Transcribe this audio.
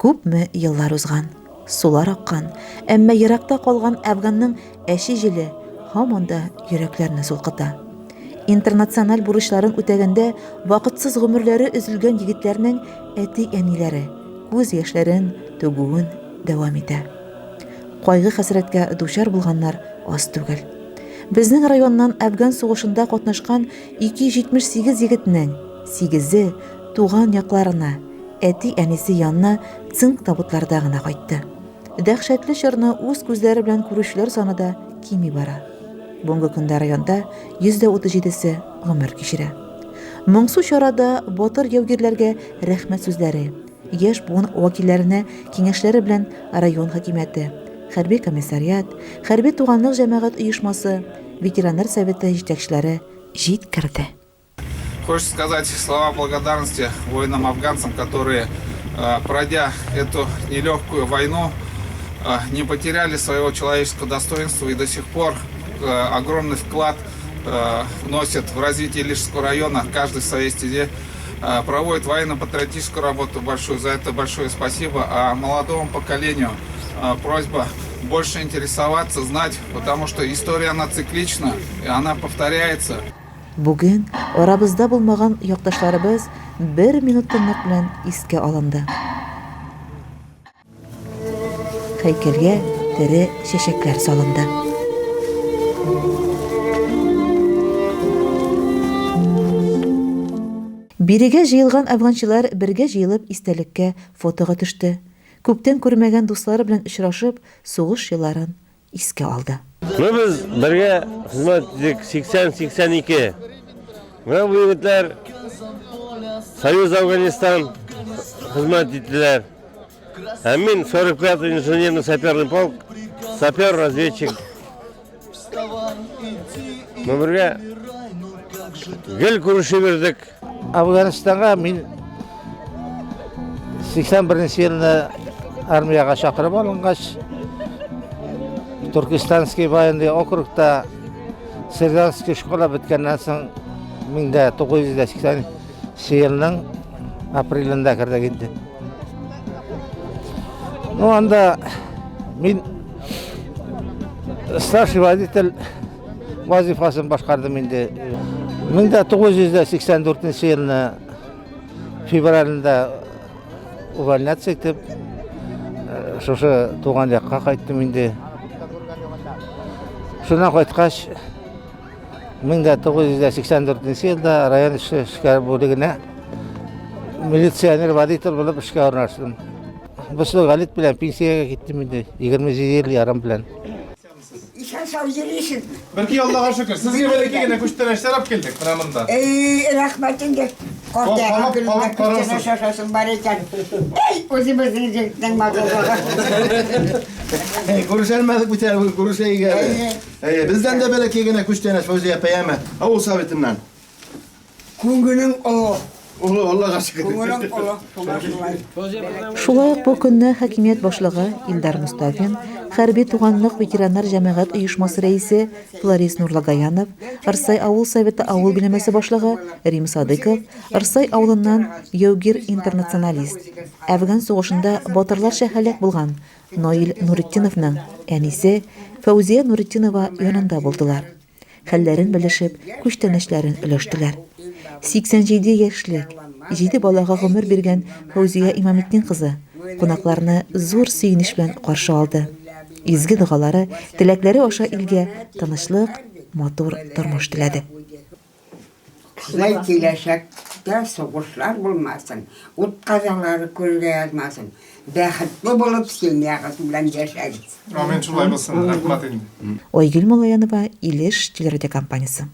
Күпме еллар узган, сулар аккан, әмма еракта калган Әфганның әши җиле һаман да йөрәкләрне сулкыта. Интернациональ бурычларын үтәгәндә вакытсыз гомерләре өзелгән егетләрнең әти-әниләре күз яшьләрен түгүен дәвам итә. Кайгы хәсрәткә дучар булганнар аз түгел. Безнең районнан Әфган сугышында катнашкан 278 егетнең 8-е туган якларына, әти-әнисе янына цинк табутларда гына кайтты. Дәһшәтле чорны үз күзләре белән күрүчеләр саны да кими бара. Бүгенге көндә районда 137-се гомер кичерә. Моңсу чарада батыр яугирләргә рәхмәт сүзләре, яшь буын вәкилләренә киңәшләре белән район хакимияте, хәрби комиссариат, хәрби туганлык җәмәгать оешмасы, ветераннар советы җитәкчеләре җиткерде. Хочется сказать слова благодарности воинам-афганцам, которые, пройдя эту нелегкую войну, не потеряли своего человеческого достоинства и до сих пор огромный вклад вносят в развитие Илишского района, каждый в своей стезе проводит военно-патриотическую работу большую, за это большое спасибо. А молодому поколению просьба больше интересоваться, знать, потому что история она циклична, и она повторяется. Бүген арабызда булмаган якташларыбыз 1 минут тынлык белән искә алынды. Һәйкәлгә тере чәчәкләр салынды. Бирегә җыелган афганчылар бергә җыелып истәлеккә фотога төште. Күптән күрмәгән дуслары белән очрашып, сугыш елларын искә алды. Biz birga xizmat etdik 80-82. Bu yigitlar Soyuz Afganistan xizmat etdilar. Мен 45-й инженерный саперный полк, сапер-разведчик. Мы birga gel күрешеп бердек. Afganistan'a мен 81 yılında armiyaga chaqirib alınğaç Turkistanskiy военный okrugda Serjanskiy shkola bitkenden soň 1980 yılının aprelinde kirdi gitti. O anda men starший водитель vazifasını başkardım indi. 1984 yılının fevralında увольняться etip şoşa tuğan yakka kayttım indi. Şuna kaytkaç 1984 yılda rayon işgal bölüğüne militsioner водитель bulup işe ornaştım. Buslu Galit bilen pensiyaya gittim indi. 27 yıl yarım bilen. İşe savcılısın. Belki Allah'a şükür. Sizge böyle iki güne kuştan eşlerap geldik Pınamında. Rahmetinle. Korkaya gülüne kuştan şaşasın bariken. Özümüzün zevkten mağazalar. Konuşamadık bu tarafa, konuşayı geldi. Bizden de böyle iki güne kuştan eş fazla yapayama. Avu sabitinden. Kungünün o. Allah'a şükür. Kungünün o. Шулай ук бу көнне хакимият башлыгы Илдар Мустафин, хәрби туганлык ветераннар җәмәгать оешмасы рәисе Флорис Нурлагаянов, Арсай авыл советы авыл биләмәсе башлыгы Рим Садыков, Арсай авылыннан яугир интернационалист, Әфган сугышында батырларча һәлак булган Наил Нуретдиновның әнисе Фәүзия Нуретдинова янында булдылар. Хәлләрен белешеп, күчтәнәчләрен өләштеләр. 87 яшьлек, 7 балага гомер биргән Фәүзия Имаметдин кызы кунакларны зур сөенеч белән каршы алды. Изге дугалары, теләкләре аша илгә тынычлык, матур тормыш теләде. Кызлай киләчәктә сугышлар булмасын, ут казалары күргә язмасын. Бәхетле булып син ягыз белән яшәгез. Amin şulay bulsun. Rahmet edin. Айгөл Малаянова, Илеш телерадиокомпаниясе.